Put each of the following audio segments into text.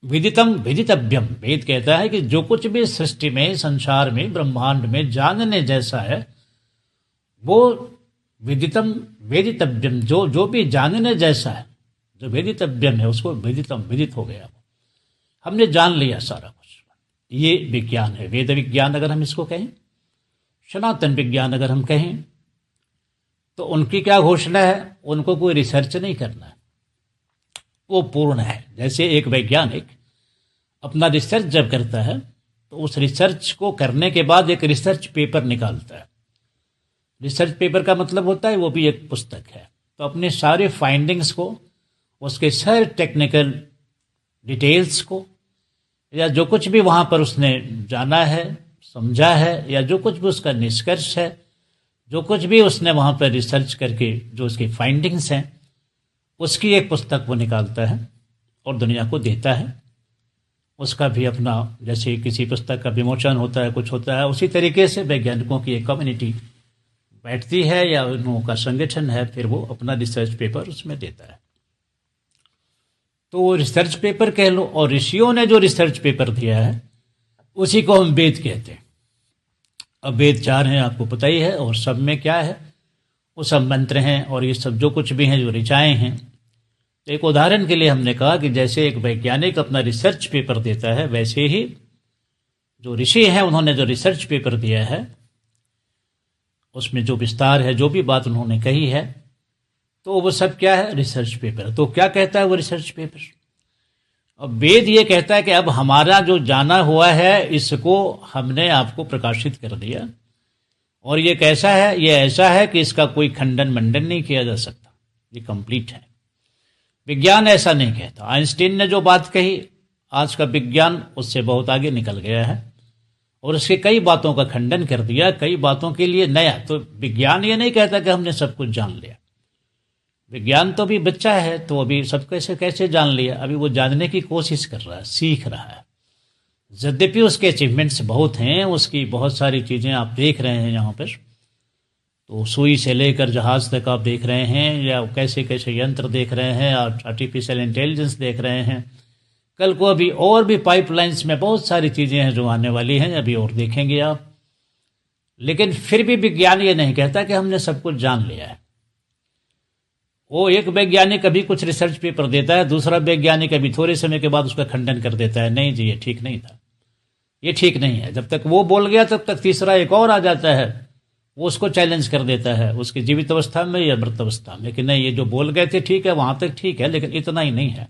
विदितम विदितव्यम, वेद कहता है कि जो कुछ भी सृष्टि में, संसार में, ब्रह्मांड में जानने जैसा है वो विदितम वेदितव्यम, जो जो भी जानने जैसा है, जो वेदितव्यम है उसको विदितम, विदित हो गया, हमने जान लिया सारा कुछ। ये विज्ञान है, वेद विज्ञान अगर हम इसको कहें, सनातन विज्ञान अगर हम कहें, तो उनकी क्या घोषणा है, उनको कोई रिसर्च नहीं करना है, वो पूर्ण है। जैसे एक वैज्ञानिक अपना रिसर्च जब करता है तो उस रिसर्च को करने के बाद एक रिसर्च पेपर निकालता है। रिसर्च पेपर का मतलब होता है वो भी एक पुस्तक है। तो अपने सारे फाइंडिंग्स को, उसके सारे टेक्निकल डिटेल्स को, या जो कुछ भी वहाँ पर उसने जाना है, समझा है, या जो कुछ भी उसका निष्कर्ष है, जो कुछ भी उसने वहाँ पर रिसर्च करके जो उसकी फाइंडिंग्स हैं, उसकी एक पुस्तक वो निकालता है और दुनिया को देता है। उसका भी अपना, जैसे किसी पुस्तक का विमोचन होता है, कुछ होता है, उसी तरीके से वैज्ञानिकों की एक कम्युनिटी बैठती है या उन लोगों का संगठन है, फिर वो अपना रिसर्च पेपर उसमें देता है। तो वो रिसर्च पेपर कह लो, और ऋषियों ने जो रिसर्च पेपर दिया है उसी को हम वेद कहते हैं। अब वेद 4 हैं, आपको पता ही है, और सब में क्या है, वो सब मंत्र हैं और ये सब जो कुछ भी हैं, जो ऋचाएँ हैं। तो एक उदाहरण के लिए हमने कहा कि जैसे एक वैज्ञानिक अपना रिसर्च पेपर देता है, वैसे ही जो ऋषि हैं उन्होंने जो रिसर्च पेपर दिया है उसमें जो विस्तार है, जो भी बात उन्होंने कही है, तो वो सब क्या है, रिसर्च पेपर। तो क्या कहता है वो रिसर्च पेपर? अब वेद ये कहता है कि अब हमारा जो जाना हुआ है इसको हमने आपको प्रकाशित कर दिया, और ये कैसा है, ये ऐसा है कि इसका कोई खंडन मंडन नहीं किया जा सकता, ये कंप्लीट है। विज्ञान ऐसा नहीं कहता। आइंस्टीन ने जो बात कही, आज का विज्ञान उससे बहुत आगे निकल गया है और उसके कई बातों का खंडन कर दिया, कई बातों के लिए नया। तो विज्ञान ये नहीं कहता कि हमने सब कुछ जान लिया। विज्ञान तो अभी बच्चा है, तो अभी सब कैसे कैसे जान लिया, अभी वो जानने की कोशिश कर रहा है, सीख रहा है। यद्यपि उसके अचीवमेंट्स बहुत हैं, उसकी बहुत सारी चीज़ें आप देख रहे हैं यहाँ पर, तो सुई से लेकर जहाज तक आप देख रहे हैं, या कैसे कैसे यंत्र देख रहे हैं, और आर्टिफिशियल इंटेलिजेंस देख रहे हैं। कल को अभी और भी पाइपलाइंस में बहुत सारी चीज़ें हैं जो आने वाली हैं, अभी और देखेंगे आप। लेकिन फिर भी विज्ञान ये नहीं कहता कि हमने सब कुछ जान लिया है। वो एक वैज्ञानिक अभी कुछ रिसर्च पेपर देता है, दूसरा वैज्ञानिक अभी थोड़े समय के बाद उसका खंडन कर देता है, नहीं जी ये ठीक नहीं था, ये ठीक नहीं है। जब तक वो बोल गया तब तक तीसरा एक और आ जाता है, वो उसको चैलेंज कर देता है उसकी जीवित अवस्था में या मृत अवस्था में, कि नहीं ये जो बोल गए थे ठीक है, वहां तक ठीक है, लेकिन इतना ही नहीं है।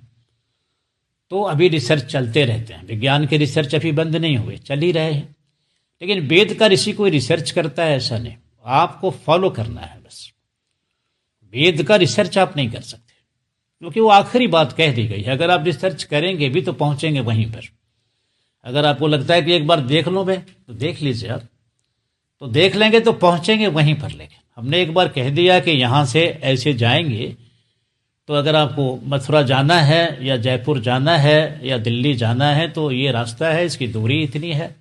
तो अभी रिसर्च चलते रहते हैं, विज्ञान के रिसर्च अभी बंद नहीं हुए, चल ही रहे हैं। लेकिन वेद का ऋषि कोई रिसर्च करता है ऐसा नहीं, आपको फॉलो करना है बस। वेद का रिसर्च आप नहीं कर सकते, क्योंकि वो आखिरी बात कह दी गई है। अगर आप रिसर्च करेंगे भी तो पहुंचेंगे वहीं पर। अगर आपको लगता है कि एक बार देख लो मैं, तो देख लीजिए आप, तो देख लेंगे तो पहुंचेंगे वहीं पर। लेकिन हमने एक बार कह दिया कि यहाँ से ऐसे जाएंगे, तो अगर आपको मथुरा जाना है या जयपुर जाना है या दिल्ली जाना है तो ये रास्ता है, इसकी दूरी इतनी है।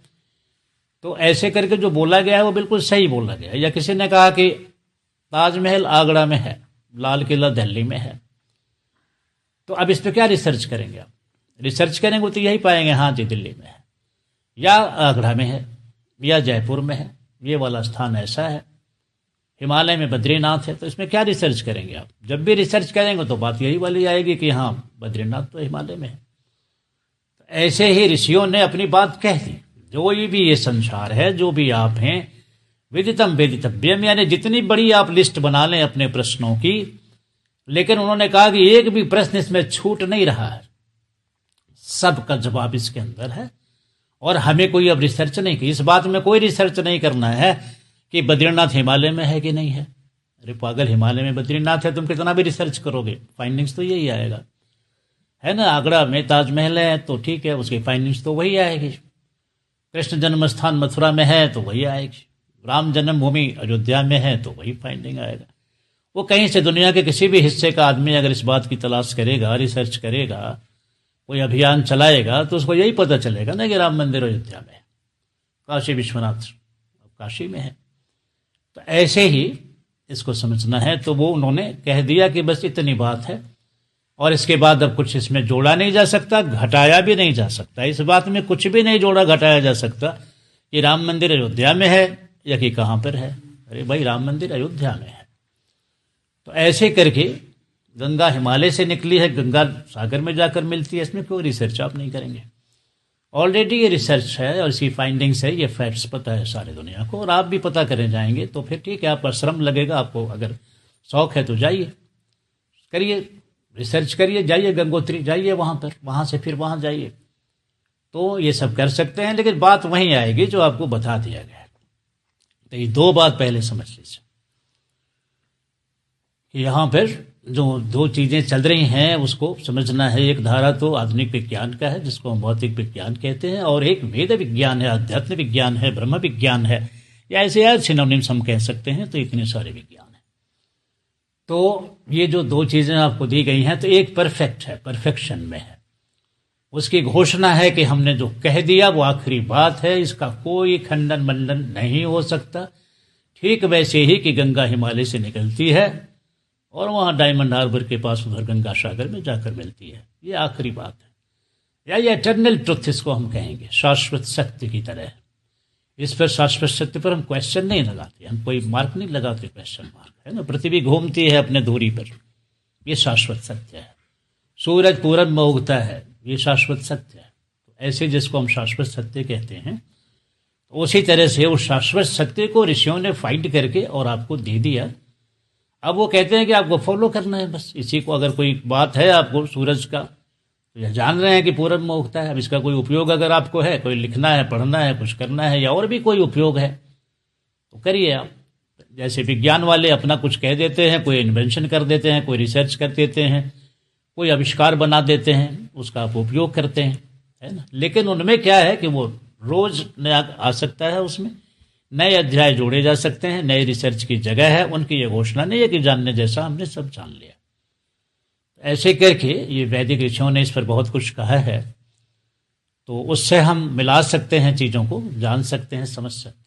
तो ऐसे करके जो बोला गया है वो बिल्कुल सही बोला गया है। या किसी ने कहा कि ताजमहल आगरा में है, लाल किला दिल्ली में है, तो अब इस पर क्या रिसर्च करेंगे आप? रिसर्च करेंगे तो यही पाएंगे, हाँ जी दिल्ली में है या आगरा में है या जयपुर में है, ये वाला स्थान ऐसा है, हिमालय में बद्रीनाथ है। तो इसमें क्या रिसर्च करेंगे आप? जब भी रिसर्च करेंगे तो बात यही वाली आएगी कि हाँ बद्रीनाथ तो हिमालय में है। तो ऐसे ही ऋषियों ने अपनी बात कह दी। जो भी ये संसार है, जो भी आप हैं, विदितम वेदितव्यम, यानी जितनी बड़ी आप लिस्ट बना लें अपने प्रश्नों की, लेकिन उन्होंने कहा कि एक भी प्रश्न इसमें छूट नहीं रहा है, सबका जवाब इसके अंदर है। और हमें कोई अब रिसर्च नहीं की, इस बात में कोई रिसर्च नहीं करना है कि बद्रीनाथ हिमालय में है कि नहीं है। अरे पागल, हिमालय में बद्रीनाथ है, तुम कितना भी रिसर्च करोगे फाइंडिंग्स तो यही आएगा, है ना। आगरा में ताजमहल है तो ठीक है, उसकी फाइंडिंग्स तो वही आएगी। कृष्ण जन्म स्थान मथुरा में है तो वही आएगी। राम जन्मभूमि अयोध्या में है तो वही फाइंडिंग आएगा। वो कहीं से दुनिया के किसी भी हिस्से का आदमी अगर इस बात की तलाश करेगा, रिसर्च करेगा, कोई अभियान चलाएगा, तो उसको यही पता चलेगा ना कि राम मंदिर अयोध्या में है, काशी विश्वनाथ काशी में है। तो ऐसे ही इसको समझना है। तो वो उन्होंने कह दिया कि बस इतनी बात है, और इसके बाद अब कुछ इसमें जोड़ा नहीं जा सकता, घटाया भी नहीं जा सकता। इस बात में कुछ भी नहीं जोड़ा घटाया जा सकता कि राम मंदिर अयोध्या में है या कि कहाँ पर है। अरे भाई, राम मंदिर अयोध्या में है। तो ऐसे करके गंगा हिमालय से निकली है, गंगा सागर में जाकर मिलती है, इसमें कोई रिसर्च आप नहीं करेंगे। ऑलरेडी ये रिसर्च है और इसकी फाइंडिंग्स है, ये फैक्ट्स पता है सारी दुनिया को, और आप भी पता करने जाएंगे तो फिर ठीक है, आपका श्रम लगेगा। आपको अगर शौक है तो जाइए, करिए, रिसर्च करिए, जाइए गंगोत्री, जाइए वहाँ पर, वहाँ से फिर वहाँ जाइए, तो ये सब कर सकते हैं। लेकिन बात वहीं आएगी जो आपको बता दिया गया है। तो ये दो बात पहले समझ लीजिए कि यहाँ पर जो दो चीज़ें चल रही हैं उसको समझना है। एक धारा तो आधुनिक विज्ञान का है जिसको हम भौतिक विज्ञान कहते हैं, और एक वेद विज्ञान है, अध्यात्म विज्ञान है, ब्रह्म विज्ञान है, या ऐसे यार सिनोनिम्स हम कह सकते हैं। तो इतने सारे विज्ञान हैं। तो ये जो दो चीज़ें आपको दी गई हैं, तो एक परफेक्ट है, परफेक्शन में है, उसकी घोषणा है कि हमने जो कह दिया वो आखिरी बात है, इसका कोई खंडन मंडन नहीं हो सकता। ठीक वैसे ही कि गंगा हिमालय से निकलती है और वहाँ डायमंड हार्बर के पास उधर गंगा सागर में जाकर मिलती है, ये आखिरी बात है, या ये एटर्नल ट्रुथ इसको हम कहेंगे, शाश्वत सत्य की तरह। इस पर शाश्वत सत्य पर हम क्वेश्चन नहीं लगाते, हम कोई मार्क नहीं लगाते, क्वेश्चन मार्क है ना। पृथ्वी घूमती है अपने दूरी पर, ये शाश्वत सत्य है। सूरज पूरब में उगता है, ये शाश्वत सत्य है। तो ऐसे जिसको हम शाश्वत सत्य कहते हैं, तो उसी तरह से उस शाश्वत सत्य को ऋषियों ने फाइंड करके और आपको दे दिया। अब वो कहते हैं कि आपको फॉलो करना है बस इसी को। अगर कोई बात है आपको सूरज का, तो यह जान रहे हैं कि पूरब में उगता है, अब इसका कोई उपयोग अगर आपको है, कोई लिखना है, पढ़ना है, कुछ करना है, या और भी कोई उपयोग है तो करिए आप। जैसे विज्ञान वाले अपना कुछ कह देते हैं, कोई इन्वेंशन कर देते हैं, कोई रिसर्च कर देते हैं, कोई आविष्कार बना देते हैं, उसका आप उपयोग करते हैं, है ना। लेकिन उनमें क्या है कि वो रोज नया आ सकता है, उसमें नए अध्याय जोड़े जा सकते हैं, नए रिसर्च की जगह है। उनकी ये घोषणा नहीं है कि जानने जैसा हमने सब जान लिया। ऐसे करके ये वैदिक ऋषियों ने इस पर बहुत कुछ कहा है, तो उससे हम मिला सकते हैं, चीज़ों को जान सकते हैं, समझ सकते हैं।